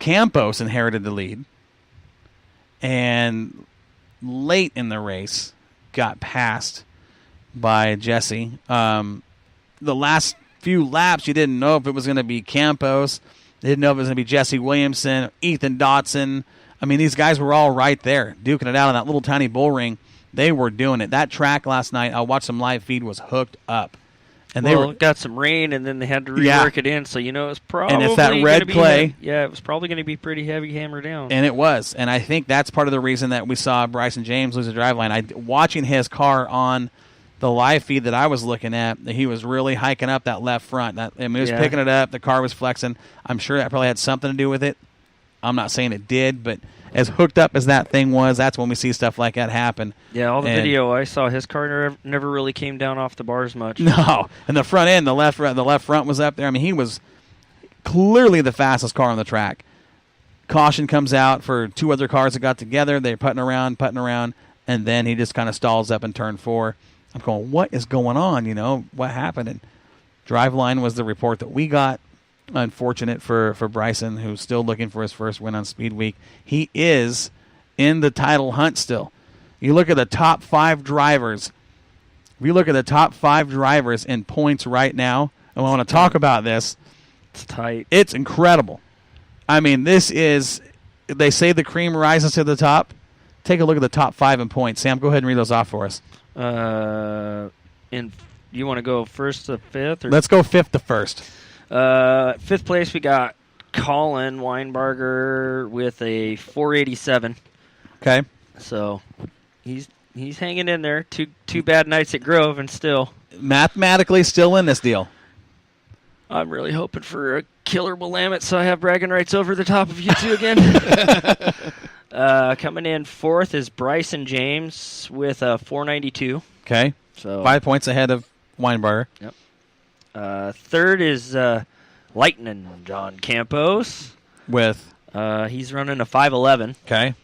Campos inherited the lead, and late in the race got passed by Jesse. The last few laps, you didn't know if it was going to be Campos. You didn't know if it was going to be Jesse Williamson, Ethan Dotson. I mean, these guys were all right there, duking it out on that little tiny bull ring. They were doing it. That track last night, I watched some live feed, was hooked up. And they got some rain, and then they had to rework it in, so it was probably and it's that red clay. It was probably going to be pretty heavy hammered down. And it was. And I think that's part of the reason that we saw Bryson James lose the driveline. Watching his car on the live feed that I was looking at, he was really hiking up that left front. He was picking it up. The car was flexing. I'm sure that probably had something to do with it. I'm not saying it did, but as hooked up as that thing was, that's when we see stuff like that happen. Yeah, all the video I saw, his car never really came down off the bars much. No, and the front end, the left front was up there. I mean, he was clearly the fastest car on the track. Caution comes out for two other cars that got together. They're putting around, and then he just kind of stalls up in turn 4. I'm going, what is going on? What happened? And driveline was the report that we got. Unfortunate for Bryson, who's still looking for his first win on Speedweek. He is in the title hunt still. You look at the top 5 drivers. If you look at the top 5 drivers in points right now, and I want to talk about this. It's tight. It's incredible. I mean, this is, they say the cream rises to the top. Take a look at the top 5 in points. Sam, go ahead and read those off for us. You want to go first to fifth? Or? Let's go fifth to first. Fifth place, we got Colin Weinbarger with a 487. Okay. So he's hanging in there. Two bad nights at Grove, and still mathematically still in this deal. I'm really hoping for a killer Willamette, so I have bragging rights over the top of you two again. Coming in fourth is Bryson James with a 492. Okay. So 5 points ahead of Weinbarger. Yep. Third is Lightning John Campos. With? He's running a 511. Okay.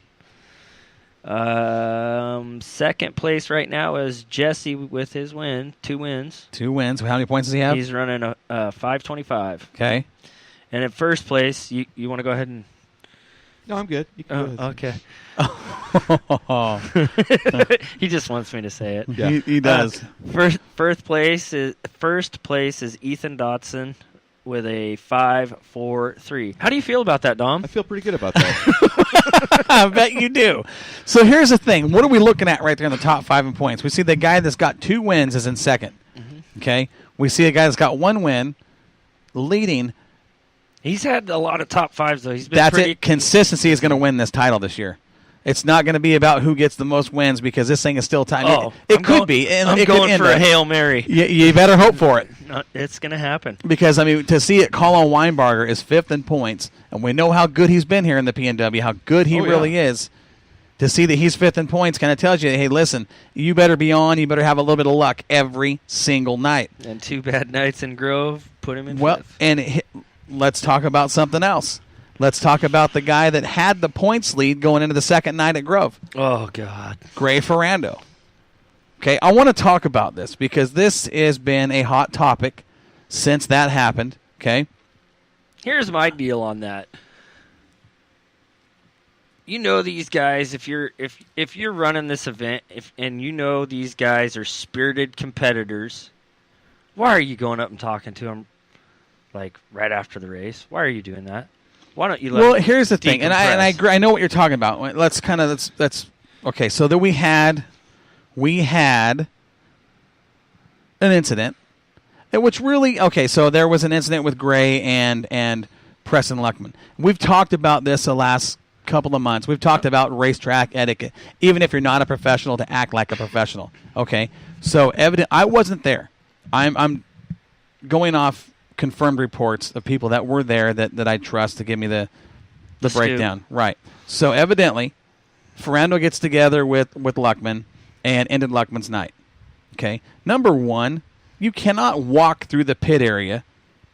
Second place right now is Jesse with his win. 2 wins. 2 wins. How many points does he have? He's running a 525. Okay. And in first place, you want to go ahead and... No, I'm good. You can go ahead. Okay. He just wants me to say it. Yeah. He does. First place is Ethan Dotson with a 543. How do you feel about that, Dom? I feel pretty good about that. I bet you do. So here's the thing. What are we looking at right there in the top 5 in points? We see the guy that's got 2 wins is in second. Mm-hmm. Okay. We see a guy that's got 1 win leading. He's had a lot of top 5s, though. He's been That's it. Consistency is going to win this title this year. It's not going to be about who gets the most wins because this thing is still tight. Oh, it could be. And I'm going for a Hail Mary. You better hope for it. No, it's going to happen. Because, I mean, to see it, Colin Weinbarger is 5th in points, and we know how good he's been here in the PNW, how good he really is. To see that he's 5th in points kind of tells you, hey, listen, you better be on, you better have a little bit of luck every single night. And 2 bad nights in Grove put him in 5th. Well, and let's talk about something else. Let's talk about the guy that had the points lead going into the second night at Grove. Oh, God. Gray Ferando. Okay, I want to talk about this because this has been a hot topic since that happened, okay? Here's my deal on that. You know these guys, if you're running this event and you know these guys are spirited competitors, why are you going up and talking to them like right after the race? Why are you doing that? Why don't you let Well, here's the thing, and I agree. I know what you're talking about. Let's okay. So that we had an incident, which really So there was an incident with Gray and Preston Luckman. We've talked about this the last couple of months. We've talked about racetrack etiquette, even if you're not a professional, to act like a professional. Okay, so I wasn't there. I'm going off confirmed reports of people that were there that I trust to give me the breakdown. Right. So evidently, Ferando gets together with Luckman and ended Luckman's night. Okay. Number one, you cannot walk through the pit area,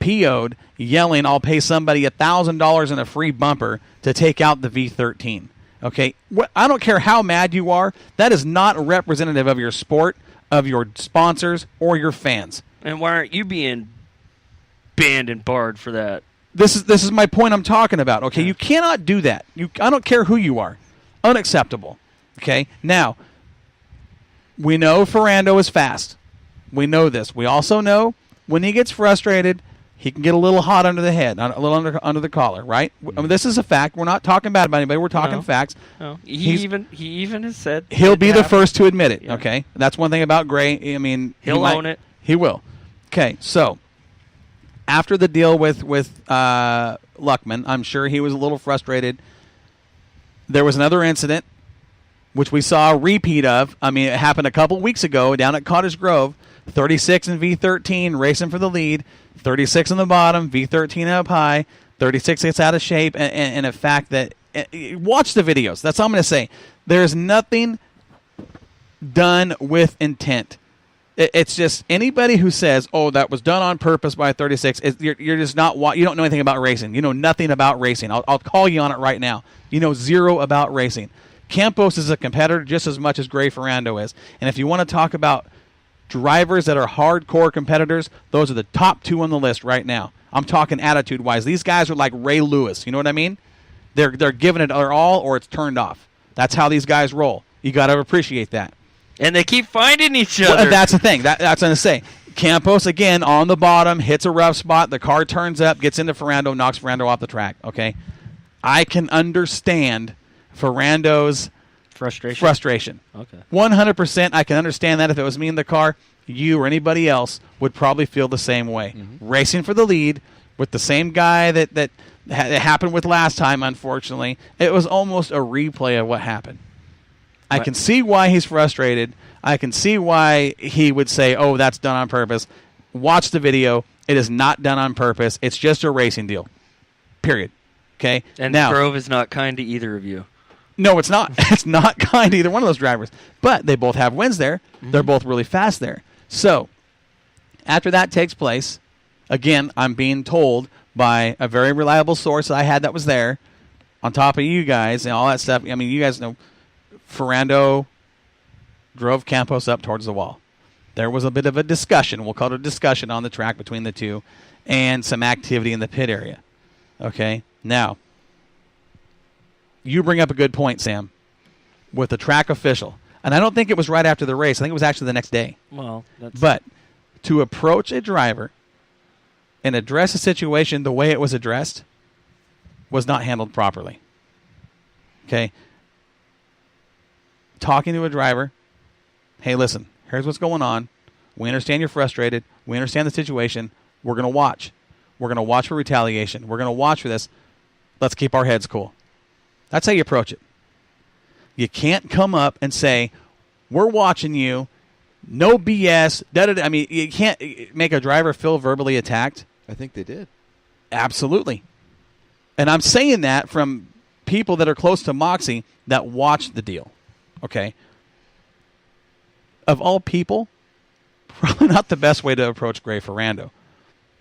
PO'd, yelling, "I'll pay somebody $1,000 in a free bumper to take out the V13." Okay. I don't care how mad you are. That is not representative of your sport, of your sponsors, or your fans. And why aren't you being banned and barred for that? This is my point I'm talking about. Okay, you cannot do that. I don't care who you are. Unacceptable. Okay, now we know Ferando is fast. We know this. We also know when he gets frustrated, he can get a little hot under the head, a little under the collar, right? I mean, this is a fact. We're not talking bad about anybody. We're talking facts. No. He even has said he'll be the first to admit it. Yeah. Okay, that's one thing about Gray. I mean, he'll own it. He will. Okay, so after the deal with Luckman, I'm sure he was a little frustrated. There was another incident, which we saw a repeat of. I mean, it happened a couple weeks ago down at Cottage Grove. 36 and V13 racing for the lead. 36 on the bottom, V13 up high. 36 gets out of shape, and a fact that watch the videos. That's all I'm going to say. There's nothing done with intent. It's just anybody who says, "Oh, that was done on purpose by 36." You're just not. You don't know anything about racing. You know nothing about racing. I'll call you on it right now. You know zero about racing. Campos is a competitor just as much as Gray Ferando is, and if you want to talk about drivers that are hardcore competitors, those are the top two on the list right now. I'm talking attitude-wise. These guys are like Ray Lewis. You know what I mean? They're giving it their all, or it's turned off. That's how these guys roll. You got to appreciate that. And they keep finding each other. Well, that's the thing. That's what I'm going to say. Campos, again, on the bottom, hits a rough spot. The car turns up, gets into Ferando, knocks Ferando off the track. Okay? I can understand Ferando's frustration. Okay. 100% I can understand that. If it was me in the car, you or anybody else would probably feel the same way. Mm-hmm. Racing for the lead with the same guy that happened with last time, unfortunately. It was almost a replay of what happened. I can see why he's frustrated. I can see why he would say, "Oh, that's done on purpose." Watch the video. It is not done on purpose. It's just a racing deal. Period. Okay? And now, Grove is not kind to either of you. No, it's not. It's not kind to either one of those drivers. But they both have wins there. Mm-hmm. They're both really fast there. So, after that takes place, again, I'm being told by a very reliable source I had that was there, on top of you guys and all that stuff. I mean, you guys know Ferando drove Campos up towards the wall. There was a bit of a discussion, we'll call it a discussion on the track between the two, and some activity in the pit area. Okay? Now, you bring up a good point, Sam, with the track official. And I don't think it was right after the race. I think it was actually the next day. Well, But to approach a driver and address a situation the way it was addressed was not handled properly. Okay? Talking to a driver, "Hey, listen, here's what's going on. We understand you're frustrated. We understand the situation. We're going to watch. We're going to watch for retaliation. We're going to watch for this. Let's keep our heads cool." That's how you approach it. You can't come up and say, "We're watching you. No BS. Da-da-da." I mean, you can't make a driver feel verbally attacked. I think they did. Absolutely. And I'm saying that from people that are close to Moxie that watched the deal. Okay? Of all people, probably not the best way to approach Gray Ferando.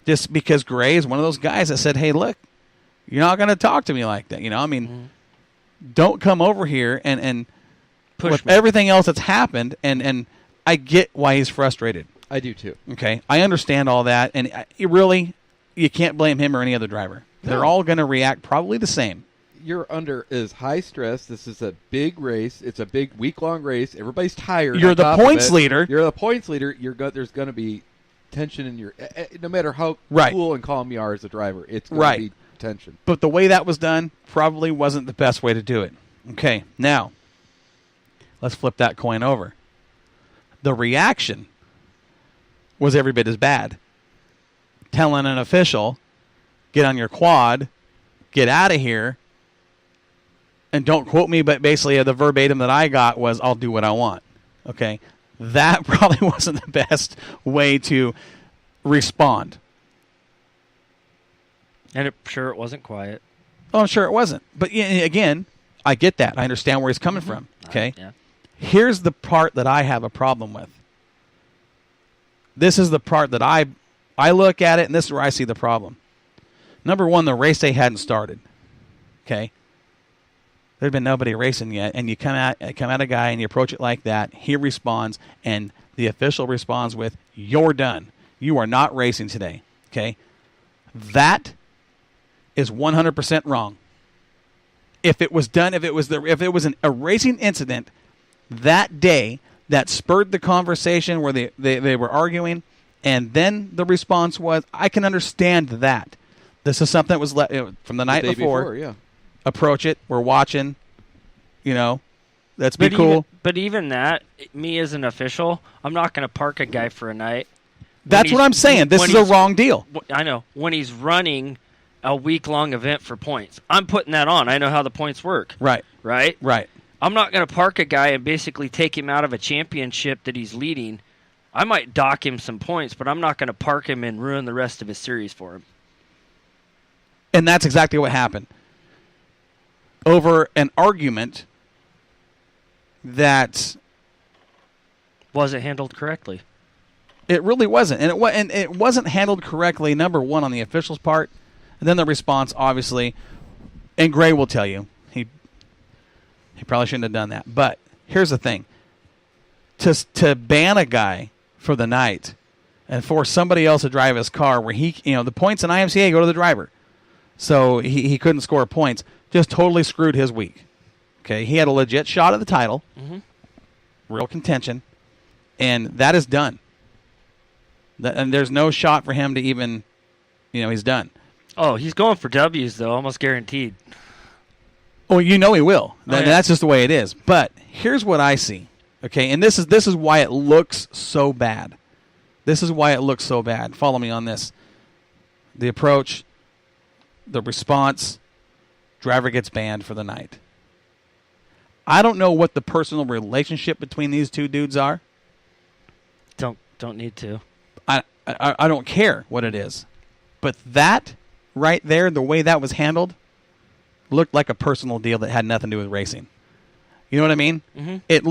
Just because Gray is one of those guys that said, "Hey, look, you're not going to talk to me like that." You know, I mean, don't come over here and push with me. Everything else that's happened, and I get why he's frustrated. I do too. Okay, I understand all that, and you can't blame him or any other driver. No. They're all going to react probably the same. You're under is high stress. This is a big race. It's a big week-long race. Everybody's tired. You're the points leader. You're the points leader. There's going to be tension in your. No matter how cool and calm you are as a driver, it's going to be tension. But the way that was done probably wasn't the best way to do it. Okay, now let's flip that coin over. The reaction was every bit as bad. Telling an official, "Get on your quad, get out of here," and don't quote me, but basically the verbatim that I got was, "I'll do what I want." Okay, that probably wasn't the best way to respond. And it wasn't quiet. Oh, I'm sure it wasn't. But again, I get that. I understand where he's coming from. Okay? Yeah. Here's the part that I have a problem with. This is the part that I look at it, and this is where I see the problem. Number one, the race day hadn't started. Okay? There'd been nobody racing yet, and you come at a guy and you approach it like that. He responds, and the official responds with, "You're done. You are not racing today." Okay? That is 100% wrong. If it was done, if it was a racing incident that day that spurred the conversation where they were arguing, and then the response was, I can understand that. This is something that was from the night before. Yeah. Approach it. We're watching. Let's be cool. But even that, me as an official, I'm not going to park a guy for a night. That's what I'm saying. This is a wrong deal. I know. When he's running a week-long event for points, I'm putting that on. I know how the points work. Right. Right? Right. I'm not going to park a guy and basically take him out of a championship that he's leading. I might dock him some points, but I'm not going to park him and ruin the rest of his series for him. And that's exactly what happened. Over an argument that wasn't handled correctly. It really wasn't. And it wasn't handled correctly, number one, on the official's part. And then the response, obviously, and Gray will tell you, he probably shouldn't have done that. But here's the thing. To ban a guy for the night and force somebody else to drive his car where the points in IMCA go to the driver. So he couldn't score points. Just totally screwed his week. Okay, he had a legit shot at the title, real contention, and that is done. And there's no shot for him to even, he's done. Oh, he's going for W's, though, almost guaranteed. Oh, he will. That's just the way it is. But here's what I see, okay, and this is why it looks so bad. This is why it looks so bad. Follow me on this. The approach, the response, driver gets banned for the night. I don't know what the personal relationship between these two dudes are. Don't need to. I don't care what it is. But that right there, the way that was handled, looked like a personal deal that had nothing to do with racing. You know what I mean? Mm-hmm. It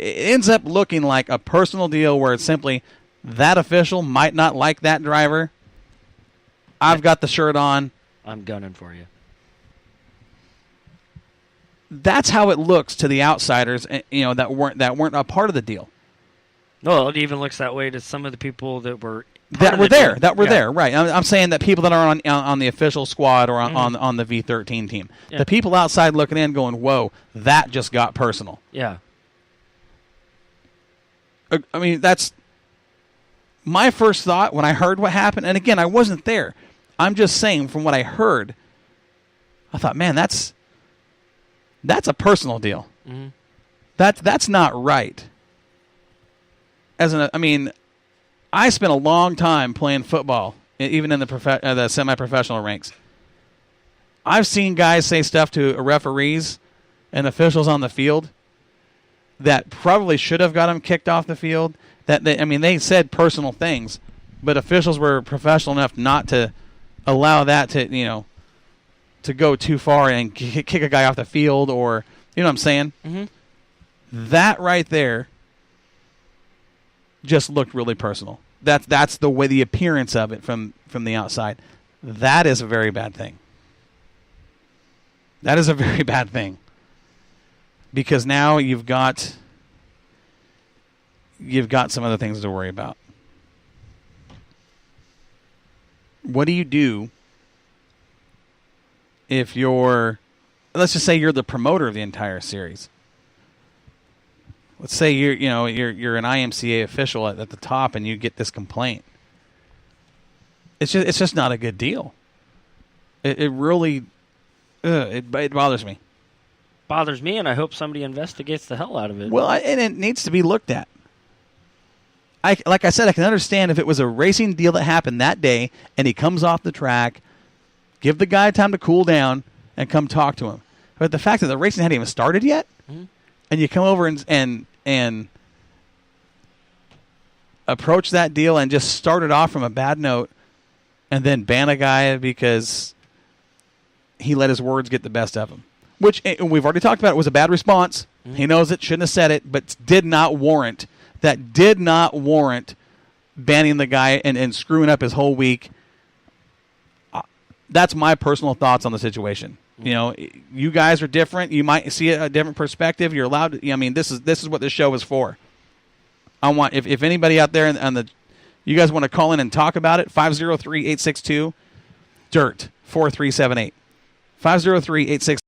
ends up looking like a personal deal where it's simply that official might not like that driver. I've got the shirt on. I'm gunning for you. That's how it looks to the outsiders, that weren't a part of the deal. No, it even looks that way to some of the people that were there. Right? I'm saying that people that are on the official squad or on the V13 team, the people outside looking in, going, "Whoa, that just got personal." Yeah. I mean, that's my first thought when I heard what happened. And again, I wasn't there. I'm just saying from what I heard, I thought, man, that's a personal deal. Mm-hmm. That's not right. I spent a long time playing football, even in the semi-professional ranks. I've seen guys say stuff to referees and officials on the field that probably should have got them kicked off the field. They said personal things, but officials were professional enough not to allow that to go too far and kick a guy off the field, or you know what I'm saying? Mm-hmm. That right there just looked really personal. That's the way, the appearance of it from the outside. That is a very bad thing. That is a very bad thing. Because now you've got some other things to worry about. What do you do if let's just say you're the promoter of the entire series? Let's say you're an IMCA official at the top and you get this complaint. It's just not a good deal. It really it bothers me. Bothers me, and I hope somebody investigates the hell out of it. Well, and it needs to be looked at. Like I said, I can understand if it was a racing deal that happened that day and he comes off the track, give the guy time to cool down and come talk to him. But the fact that the racing hadn't even started yet, and you come over and approach that deal and just start it off from a bad note and then ban a guy because he let his words get the best of him. Which we've already talked about. It was a bad response. Mm-hmm. He knows it, shouldn't have said it, but did not warrant banning the guy and screwing up his whole week. That's my personal thoughts on the situation. You guys are different. You might see a different perspective. You're allowed to. This is what this show is for. I want if anybody out there you guys want to call in and talk about it, 503-862-0216. DIRT 4378. 503-86